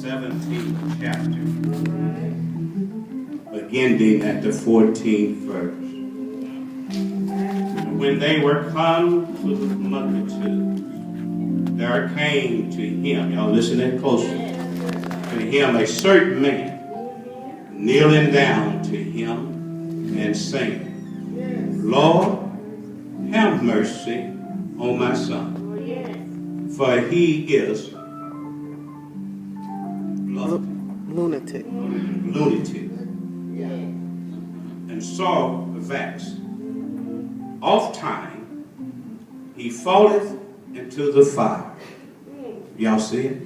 17th chapter, beginning at the 14th verse. When they were come to the multitude, there came to him, y'all listen in closely, to him a certain man, kneeling down to him and saying, Lord, have mercy on my son, for he is lunatic, and so vexed. Oft time he falleth into the fire. Y'all see it?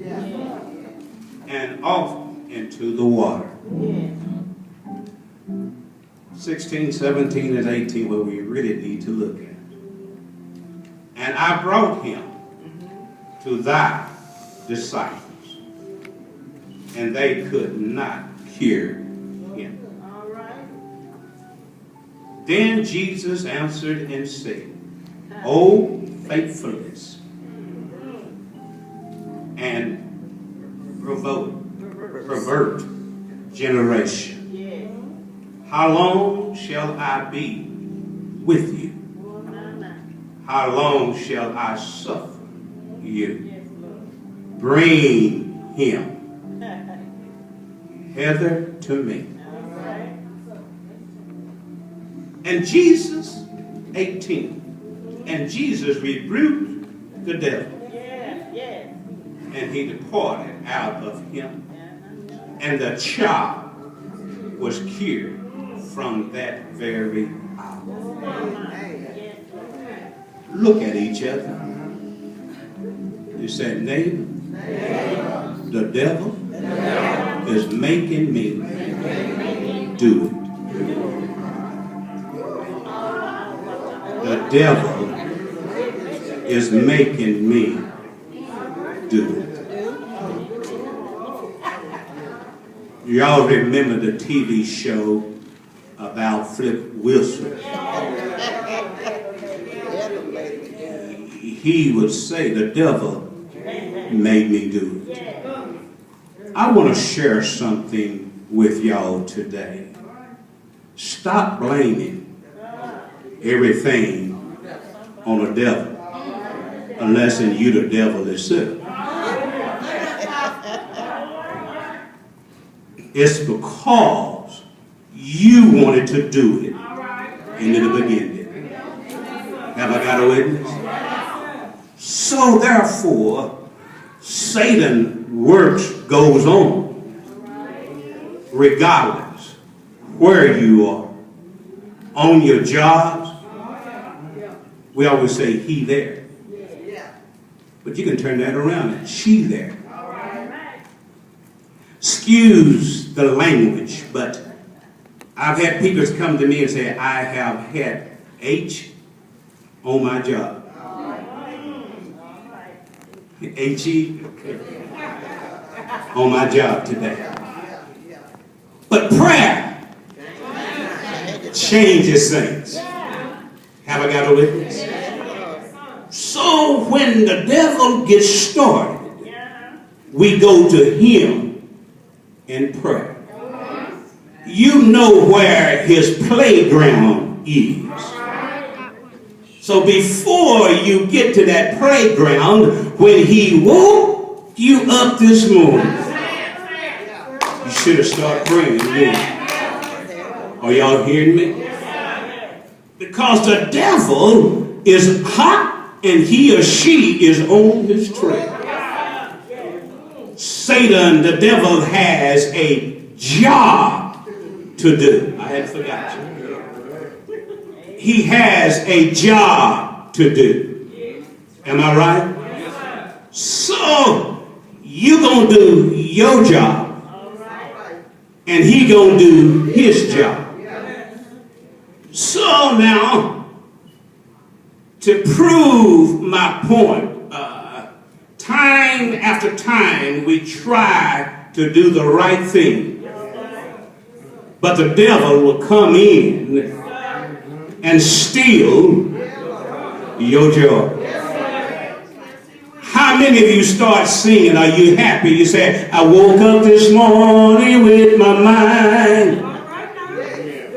And off into the water. 16, 17, and 18, what we really need to look at. And I brought him to thy disciples, and they could not cure him. Then Jesus answered and said, O faithfulness and pervert generation, how long shall I be with you? How long shall I suffer you? Bring him hither to me. And Jesus, 18, and Jesus rebuked the devil, and he departed out of him, and the child was cured from that very hour. Look at each other. You said, neighbor, the devil is making me do it. The devil is making me do it. Y'all remember the TV show about Flip Wilson? He would say, the devil made me do it. I want to share something with y'all today. Stop blaming everything on the devil, unless in you the devil itself. It's because you wanted to do it in the beginning. Have I got a witness? So therefore, Satan's works goes on, regardless where you are, on your jobs. We always say he there, but you can turn that around and she there. Excuse the language, but I've had people come to me and say, I have had H on my job. H-E on my job today. But prayer changes things. Have I got a witness? So when the devil gets started, we go to him in prayer. You know where his playground is. So before you get to that playground, when he woke you up this morning, you should have started praying again. Are y'all hearing me? Because the devil is hot and he or she is on his trail. Satan, the devil, has a job to do. I had forgot you. He has a job to do. Am I right? So you gonna do your job, and he gonna do his job. So now, to prove my point, time after time we try to do the right thing, but the devil will come in and steal your joy. How How many of you start singing? Are you happy? You say, I woke up this morning with my mind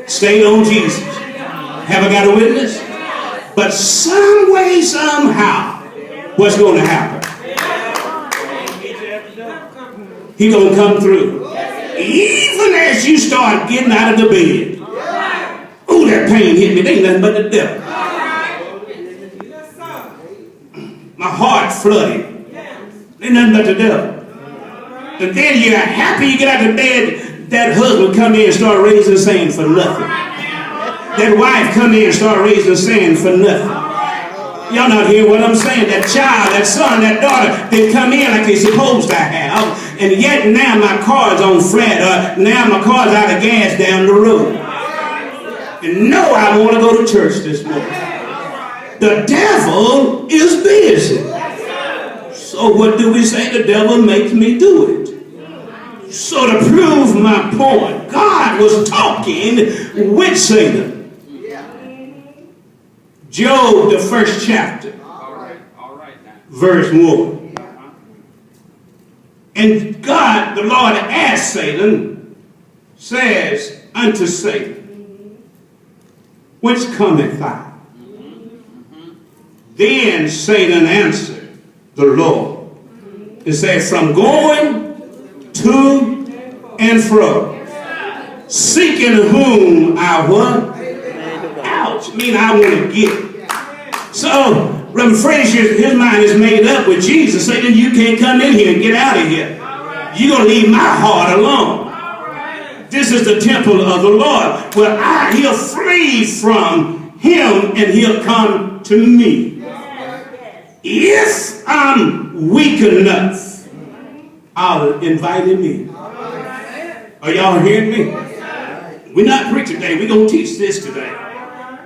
stayed on Jesus. Have I got a witness? But some way, somehow, what's going to happen? He's going to come through. Even as you start getting out of the bed. Ooh, that pain hit me. There ain't nothing but the devil. My heart flooded. Ain't nothing but the devil. And then you're happy you get out of bed. That husband come in and start raising sand for nothing. That wife come in and start raising sand for nothing. Y'all not hear what I'm saying? That child, that son, that daughter, they come in like they're supposed to have. And yet now my car's on flat. Now my car's out of gas down the road. And no, I want to go to church this morning. The devil is busy. So what do we say? The devil makes me do it. So to prove my point, God was talking with Satan. Job, the first chapter, verse 1. And God, the Lord, asked Satan, says unto Satan, whence cometh thou? Then Satan answered the Lord and said, from going to and fro, seeking whom I what? Ouch. Mean I want to get. So, Reverend Frazier, his mind is made up with Jesus, saying you can't come in here and get out of here. You're going to leave my heart alone. This is the temple of the Lord. Well, he'll flee from him and he'll come to me. If I'm weak enough, I'll invite him in. Are y'all hearing me? We're not preaching today. We're going to teach this today.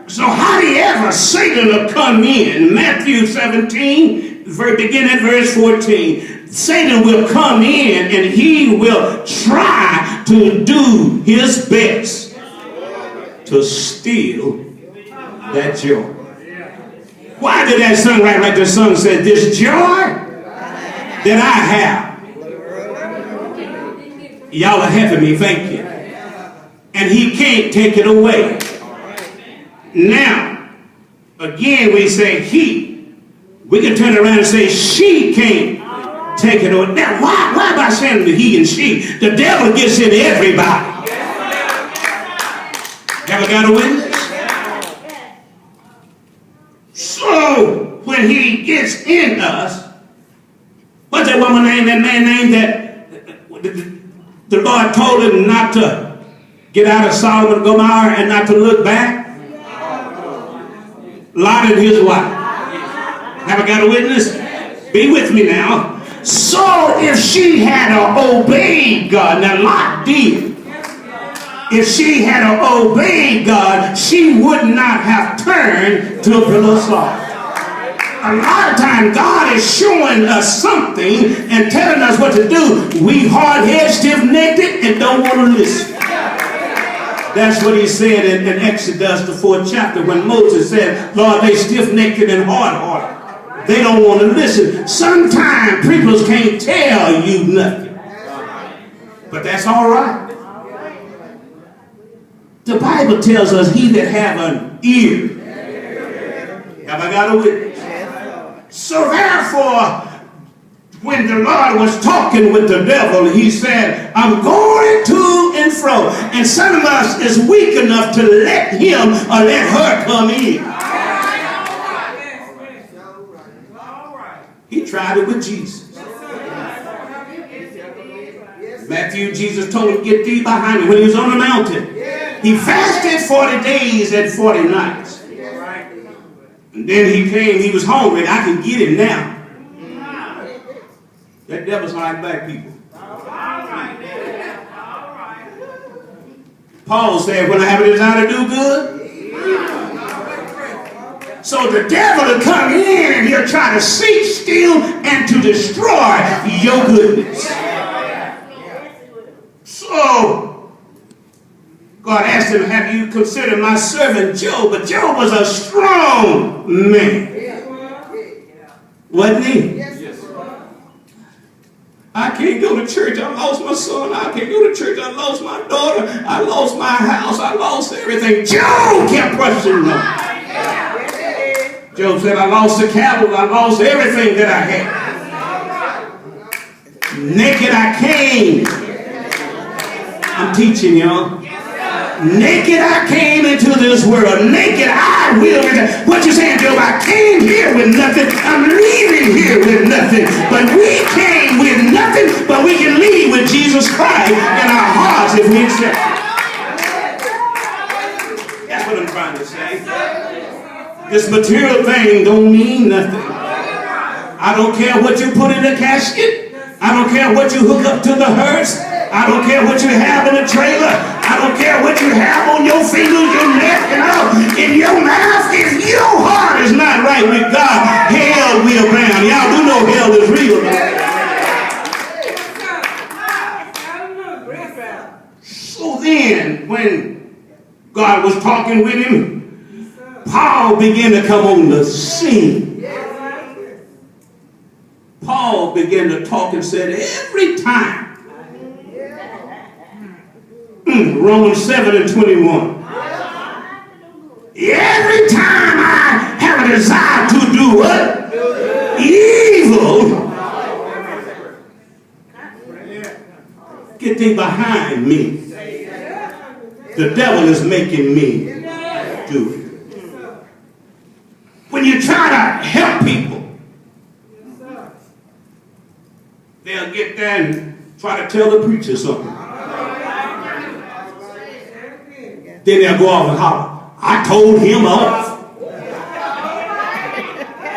So how do you ever Satan will come in? Matthew 17, beginning at verse 14. Satan will come in and he will try to do his best to steal that joy. Why did that song write like the song said, this joy that I have? Y'all are helping me, thank you. And he can't take it away. Now, again we say he. We can turn around and say she can't take it away. Now, why am I saying the he and she? The devil gets in everybody. Have I got a witness? So, when he gets in us, what's that woman name, that man name that the Lord told him not to get out of Sodom and Gomorrah and not to look back? Lot and his wife. Have I got a witness? Be with me now. So if she had obeyed God, now Lot did. If she had obeyed God, she would not have turned to a pillar of salt. A lot of times God is showing us something and telling us what to do. We hard-headed, stiff-necked, and don't want to listen. That's what he said in Exodus, the 4th chapter, when Moses said, Lord, they stiff-necked and hard-hearted. They don't want to listen. Sometimes people can't tell you nothing. But that's all right. The Bible tells us he that have an ear. Have I got a witness? So therefore, when the Lord was talking with the devil, he said, I'm going to and fro. And some of us is weak enough to let him or let her come in. He tried it with Jesus. Matthew, Jesus told him, get thee behind me when he was on the mountain. He fasted 40 days and 40 nights. And then he came, he was hungry. I can get him now. That devil's like black people. Paul said, when I have a desire to do good. So the devil will come in and he'll try to seek, steal, and to destroy your goodness. So God asked him, have you considered my servant Job? But Job was a strong man. Wasn't he? I can't go to church. I lost my son. I can't go to church. I lost my daughter. I lost my house. I lost everything. Job kept questioning them. Job said, I lost the cattle. I lost everything that I had. Naked I came. I'm teaching y'all. Naked I came into this world. Naked I will return. What you saying, Job? I came here with nothing. I'm leaving here with nothing. But we came with nothing, but we can leave with Jesus Christ in our hearts if we accept it. That's what I'm trying to say. This material thing don't mean nothing. I don't care what you put in the casket. I don't care what you hook up to the hearse. I don't care what you have in the trailer. I don't care what you have on your fingers, your neck, and all. In your mouth, if your heart is not right with God, hell will abound. Y'all do know hell is real. So then, when God was talking with him, Paul began to come on the scene. Paul began to talk and said, every time, Romans 7:21. Every time I have a desire to do what? Evil. Get thee behind me. The devil is making me do it. When you try to help people, they'll get there and try to tell the preacher something. Then they'll go off and holler, I told him off.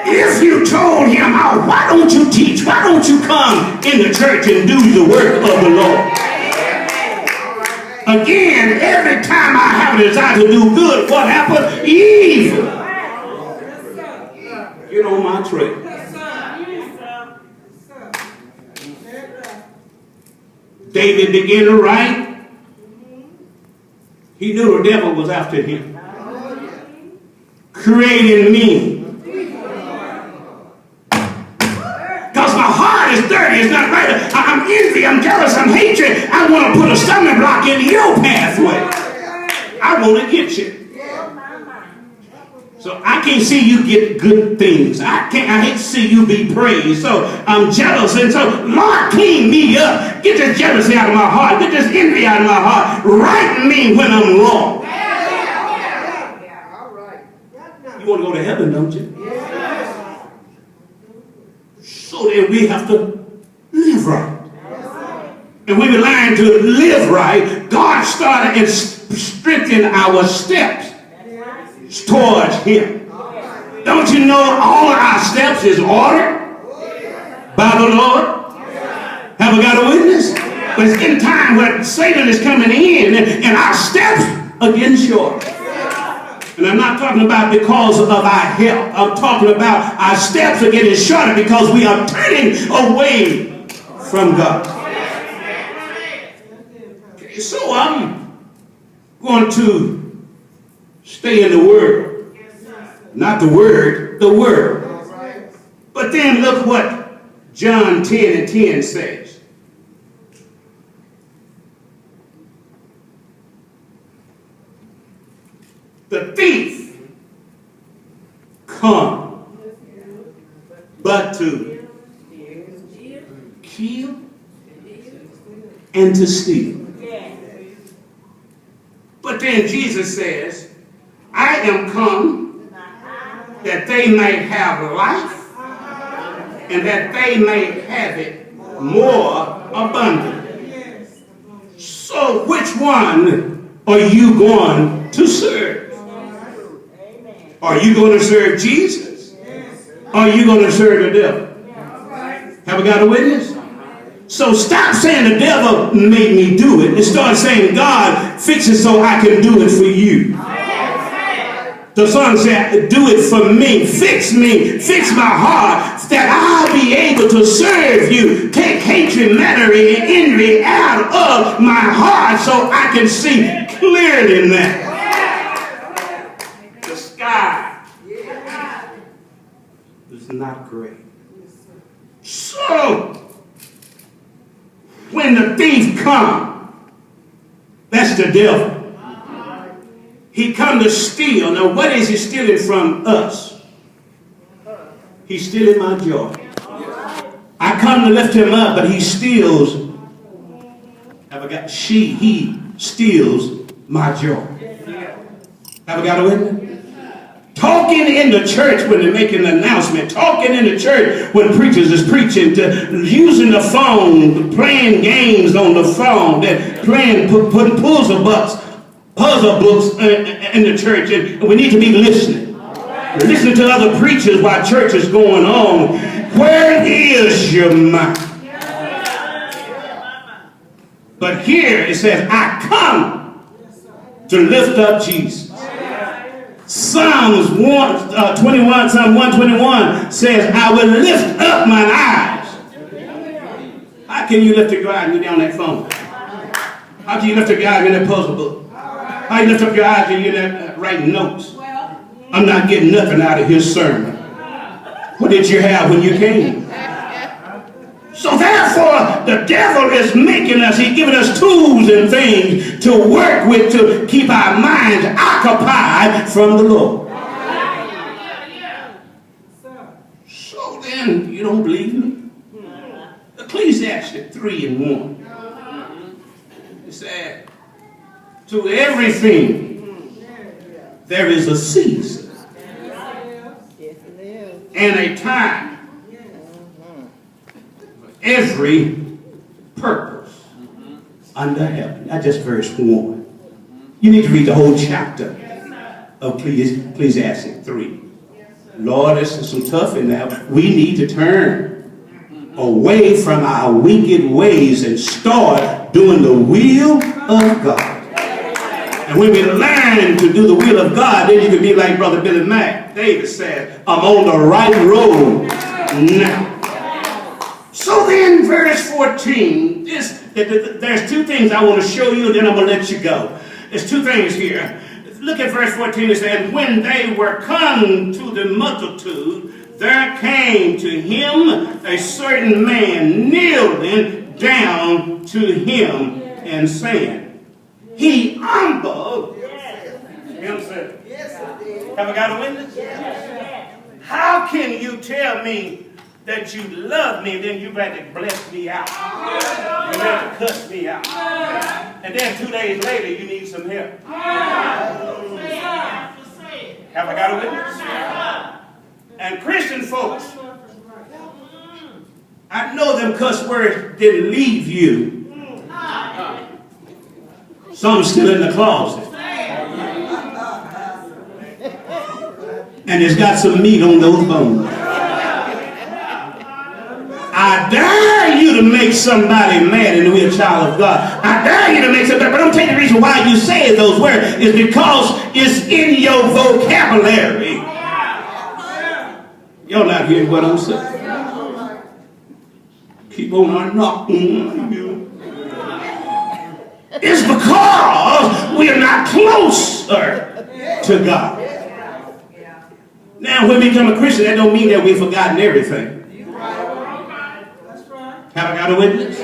If you told him off, why don't you teach? Why don't you come in the church and do the work of the Lord? Again, every time I have a desire to do good, what happens? Evil. Get on my trail. David began to write. He knew the devil was after him. Creating me. Because my heart is dirty. It's not right. I'm envy. I'm jealous. I'm hatred. I want to put a stumbling block in your pathway. I want to get you. So I can't see you get good things. I hate to see you be praised. So I'm jealous. And so, Lord, clean me up. Get this jealousy out of my heart. Get this envy out of my heart. Right me when I'm wrong. You want to go to heaven, don't you? So then we have to live right. And when we learn to live right, God started and strengthened our steps towards him. Don't you know all of our steps is ordered by the Lord? Have we got a witness? But it's in time when Satan is coming in and our steps are getting short. And I'm not talking about because of our health. I'm talking about our steps are getting shorter because we are turning away from God. Okay, so I'm going to stay in the Word. Not the Word, the Word. But then look what John 10:10 says. The thief come but to kill and to steal. But then Jesus says, I am come that they may have life and that they may have it more abundant. So which one are you going to serve? Are you going to serve Jesus? Or are you going to serve the devil? Have we got a witness? So stop saying the devil made me do it and start saying God fix it so I can do it for you. The son said, do it for me, fix my heart, that I'll be able to serve you. Take hatred, malice, and envy out of my heart so I can see clearly now. The sky is not great. So, When the thief comes, that's the devil. He come to steal. Now, what is he stealing from us? He's stealing my joy. I come to lift him up, but he steals. He steals my joy. Have I got a witness? Talking in the church when they're making an announcement. Talking in the church when preachers is preaching. Using the phone. Playing games on the phone. Putting puzzle books in the church. And we need to be listening. Listening to other preachers while church is going on. Where is your mind? But here it says, I come to lift up Jesus. Psalms 121 says, I will lift up mine eyes. How can you lift your eyes when you're on that phone? How can you lift your eyes in that puzzle book? How you lift up your eyes when you're there writing notes? I'm not getting nothing out of his sermon. What did you have when you came? So therefore, the devil is making us, he's giving us tools and things to work with to keep our minds occupied from the Lord. So then, you don't believe me? Ecclesiastes 3:1. It said, to everything there is a season and a time. Every purpose under heaven. Not just verse 1. You need to read the whole chapter of Ecclesiastes 3. Lord, this is some tough in there. We need to turn away from our wicked ways and start doing the will of God. And when we learn to do the will of God, then you can be like Brother Billy Mack. David said, I'm on the right road now. So then, verse 14, there's two things I want to show you, and then I'm going to let you go. There's two things here. Look at verse 14. It says, when they were come to the multitude, there came to him a certain man kneeling down to him and saying, he humbled himself. Have I got a witness? How can you tell me that you love me, then you better bless me out. You better cuss me out. And then 2 days later, you need some help. Have I got a witness? And Christian folks, I know them cuss words didn't leave you. Some still in the closet. And it's got some meat on those bones. I dare you to make somebody mad and we're a child of God. I dare you to make somebody, but I'm telling you the reason why you say those words is because it's in your vocabulary. Y'all not hearing what I'm saying? Keep on knocking on you. It's because we are not closer to God. Now, when we become a Christian, that don't mean that we've forgotten everything. Have I got a witness?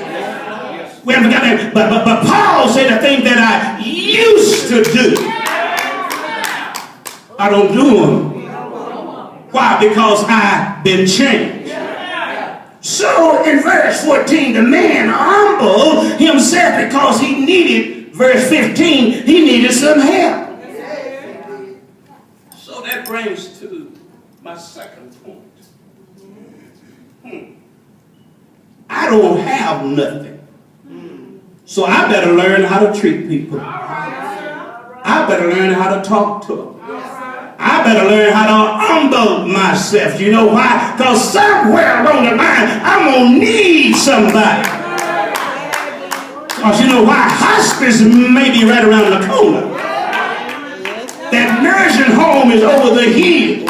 We haven't got it. But Paul said the thing that I used to do, I don't do them. Why? Because I've been changed. So in verse 14, the man humbled himself because he needed, verse 15, he needed some help. So that brings to my second point. I don't have nothing. So I better learn how to treat people. I better learn how to talk to them. I better learn how to humble myself. You know why? Because somewhere along the line, I'm going to need somebody. Because you know why? Hospice may be right around the corner. That nursing home is over the hill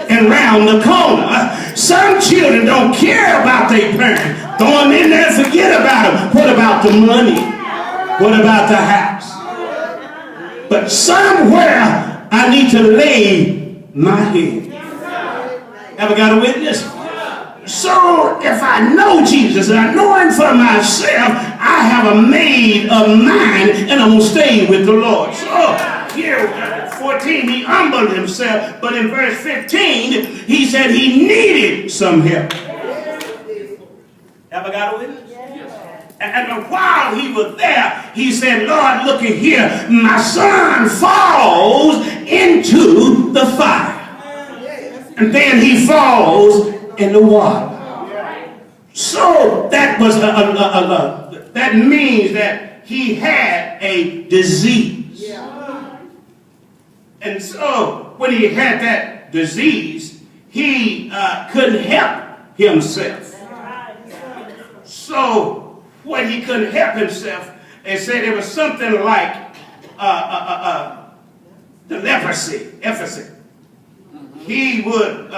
and round the corner. Some children don't care about their parents. Throw them in there and forget about them. What about the money? What about the house? But somewhere I need to lay my head. Ever got a witness? So if I know Jesus and I know him for myself, I have a made of mine and I'm going to stay with the Lord. So here, 14, he humbled himself. But in verse 15, he said he needed some help. Ever got a witness? And while he was there, he said, Lord, look at here. My son falls into the fire. And then he falls in the water. So that was that means that he had a disease. And so when he had that disease, he couldn't help himself. So when he couldn't help himself, they said it was something like the leprosy. He would,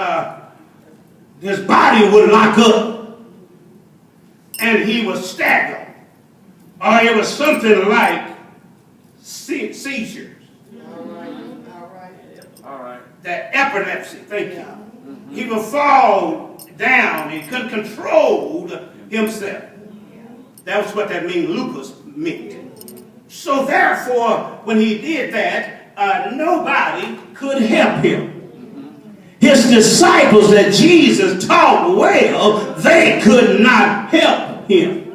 his body would lock up and he would stagger. Or it was something like seizures. All right. That epilepsy, thank you. He would fall down. He couldn't control himself. That was what that lupus meant. So therefore, when he did that, nobody could help him. His disciples that Jesus taught well, they could not help him.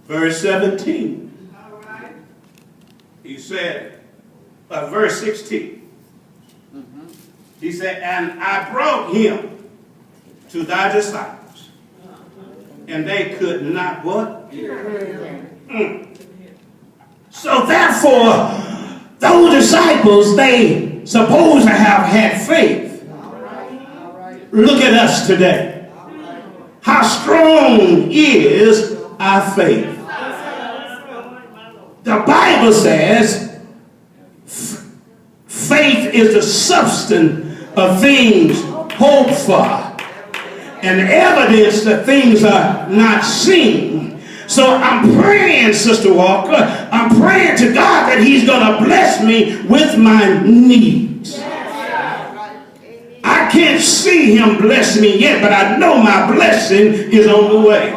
Verse 17. He said, verse 16. He said, and I brought him to thy disciples, and they could not what? So therefore, those disciples, they supposed to have had faith. Look at us today. How strong is our faith? The Bible says faith is the substance of things hoped for and evidence that things are not seen. So I'm praying, Sister Walker, I'm praying to God that he's going to bless me with my needs. I can't see him bless me yet, but I know my blessing is on the way.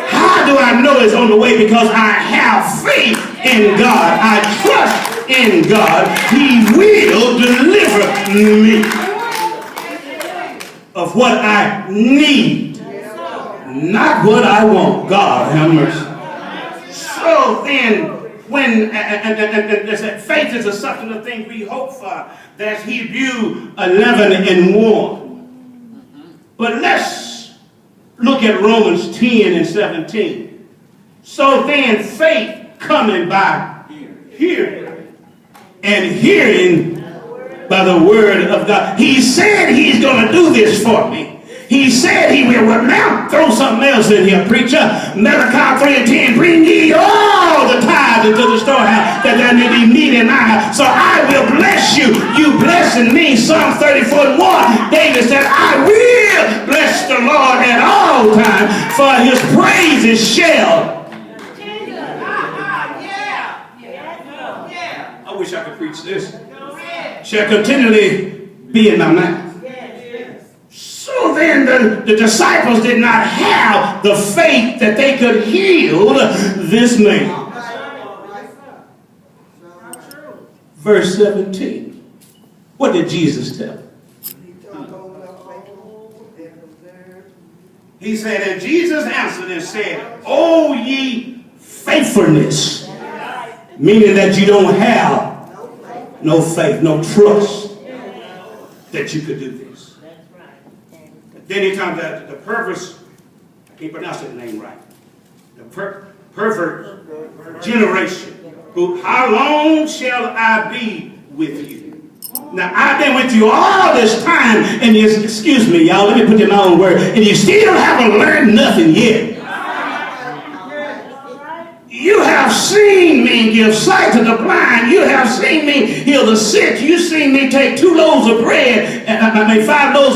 How do I know it's on the way? Because I have faith in God. I trust in God. He will deliver me of what I need. Not what I want. God have mercy. So then, when faith is a substance of things we hope for, that's Hebrews 11:1. But let's look at Romans 10 and 17. So then, faith coming by hearing, and hearing by the word of God. He said he's going to do this for me. He said he will. Well, now throw something else in here, preacher. Malachi 3:10, bring ye all the tithes into the storehouse, that there may be meat in my house. So I will bless you. You blessing me. Psalm 34:1. David said, I will bless the Lord at all times, for his praises shall. I wish I could preach this. Shall continually be in my mouth. So then the disciples did not have the faith that they could heal this man. Verse 17. What did Jesus tell them? He said, and Jesus answered and said, O ye faithfulness. Meaning that you don't have no faith, no trust that you could do this. Then he talks about the perverse, I can't pronounce that name right, the pervert generation. Who, how long shall I be with you? Now, I've been with you all this time, and you, excuse me, y'all, let me put in my own word, and you still haven't learned nothing yet. You have seen me give sight to the blind. You have seen me heal the sick. You've seen me take 5 loaves of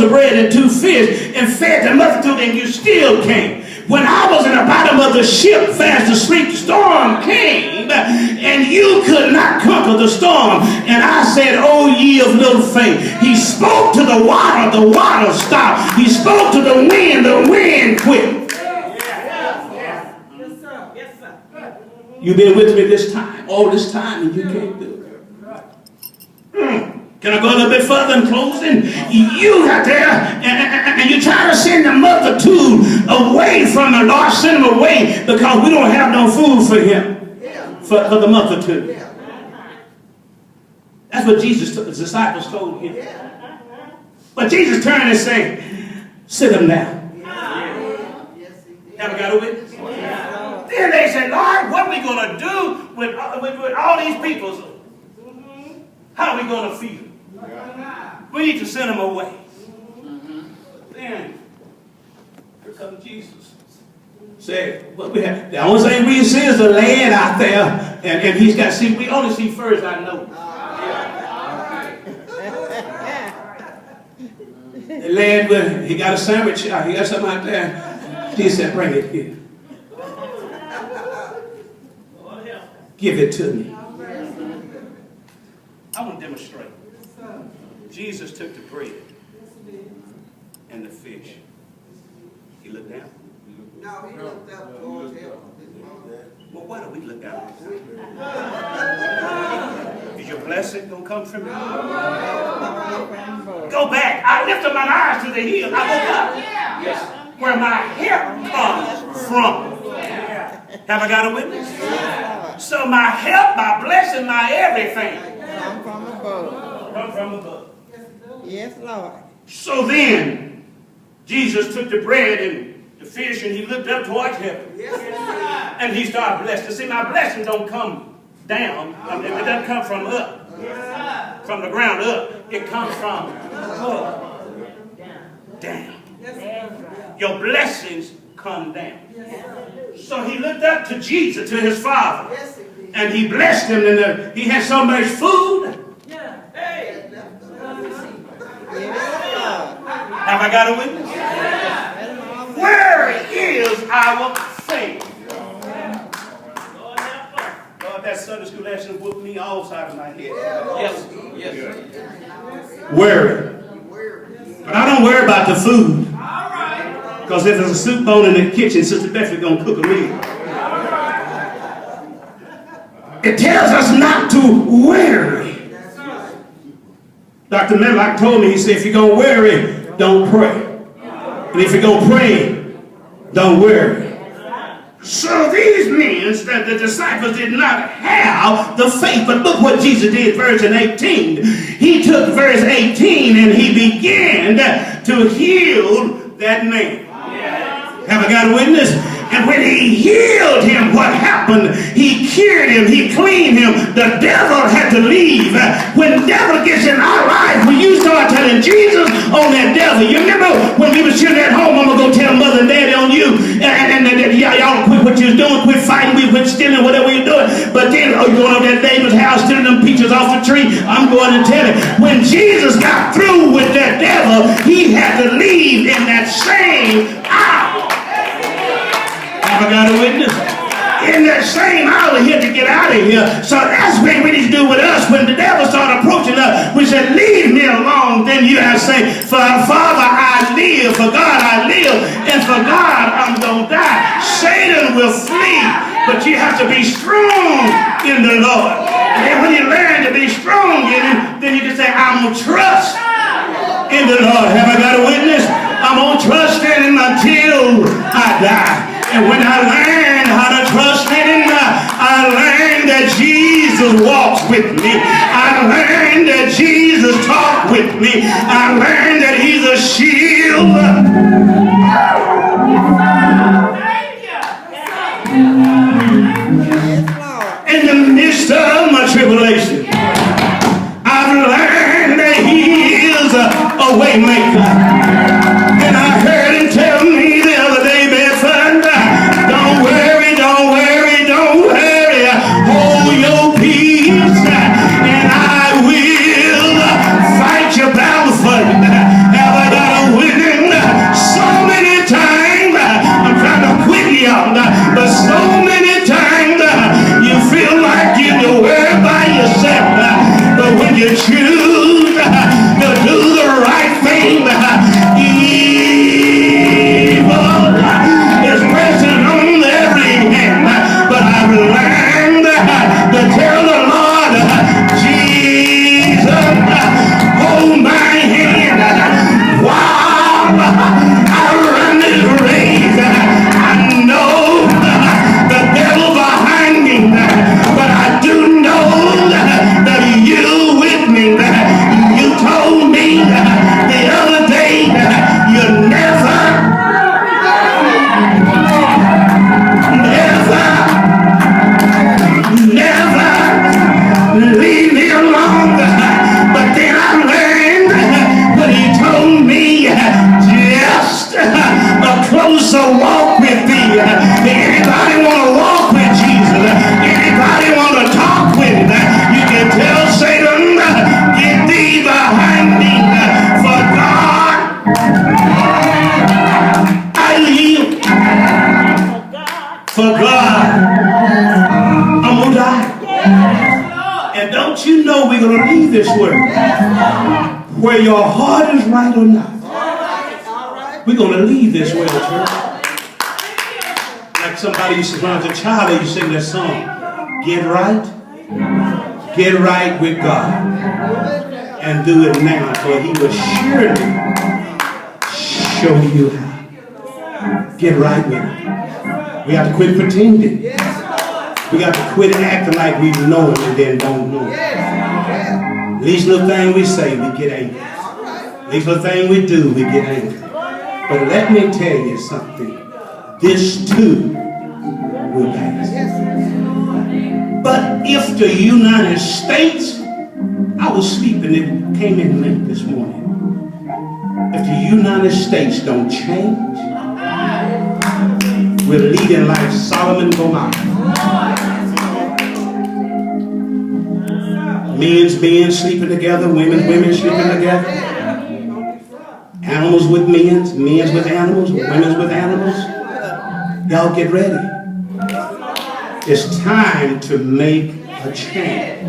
bread and 2 fish and fed the multitude, and you still can't. When I was in the bottom of the ship fast asleep. The storm came, and you could not conquer the storm. And I said, oh, ye of little faith. He spoke to the water stopped. He spoke to the wind quit. You've been with me this time, all this time, and you can't do it. Can I go a little bit further in closing? You got there, and you're trying to send the multitude away from the Lord. Send them away because we don't have no food for him, for the multitude. That's what Jesus, the disciples told him. But Jesus turned and said, sit them down. Have I got a witness? Then they said, Lord, what are we going to do with all these people? How are we going to feed them? We need to send them away. Then, here comes Jesus. Say, what we have, the only thing we see is the land out there, and he's got, see, we only see first, I know. The land where he got a sandwich, he got something out there. He said, bring it here. Give it to me. I want to demonstrate. Jesus took the bread and the fish. He looked down. No, he looked up towards him. Well, why do we look down? Is your blessing going to come from me? Go back. I lifted my eyes to the hill. I look up. Yes. Where my help comes from. Have I got a witness? So my help, my blessing, my everything. Come from above. Come from above. Yes, Lord. So then, Jesus took the bread and the fish and he looked up towards heaven. And he started blessing. See, my blessing don't come down. It doesn't come from up. From the ground up. It comes from up. Down. Your blessings come down. So he looked up to Jesus, to his Father. And he blessed him. And he had so much food. Hey. Have I got a witness? Where is our faith? Lord, that Sunday school lesson whooped me all sides of my head. Yes. Worry. But I don't worry about the food. Because if there's a soup bone in the kitchen, Sister Bedford going to cook a meal. It tells us not to worry. Dr. Medlock told me, he said, if you're going to worry, don't pray. And if you're going to pray, don't worry. So these men, the disciples did not have the faith. But look what Jesus did, verse 18. He took verse 18 and he began to heal that man. Have I got a witness? And when he healed him, what happened? He cured him. He cleaned him. The devil had to leave. When the devil gets in our life, when you start telling Jesus on that devil, you remember when we was chilling at home, I'm going to go tell mother and daddy on you. And y'all quit what you was doing, quit fighting, we quit stealing, whatever you're doing. But then, oh, you going over that neighbor's house, stealing them peaches off the tree. I'm going to tell it. When Jesus got through with that devil, he had to leave in that same hour. Have I got a witness? In that same hour, he had to get out of here. So that's what we need to do with us. When the devil started approaching us, we said, leave me alone. Then you have to say, for Father I live, for God I live, and for God I'm going to die. Satan will flee, but you have to be strong in the Lord. And then when you learn to be strong in him, then you can say, I'm going to trust in the Lord. Have I got a witness? I'm going to trust in him until I die. And when I learned how to trust in him, I learned that Jesus walks with me. I learned that Jesus talks with me. I learned that he's a shield. In the midst of my tribulation, I've learned that he is a way maker. And I heard him tell me the other day, Bedford, don't worry, don't worry, don't worry. Hold your peace, and I will fight your battle for you. Have I got a for God. I'm going to die. And don't you know we're going to leave this world? Where your heart is right or not. We're going to leave this world, church. Like somebody used to, when I was a child, they used to sing that song. Get right with God. And do it now, for he will surely show you how. Get right with it. We have to quit pretending. We got to quit acting like we know it and then don't know it. These little things we say, we get angry. These little things we do, we get angry. But let me tell you something. This too will pass. But if the United States, I was sleeping, it came in late this morning. If the United States don't change, we're leading like Solomon Gomorrah. Men sleeping together, women sleeping together. Animals with men with animals, women with animals. Y'all get ready. It's time to make a change.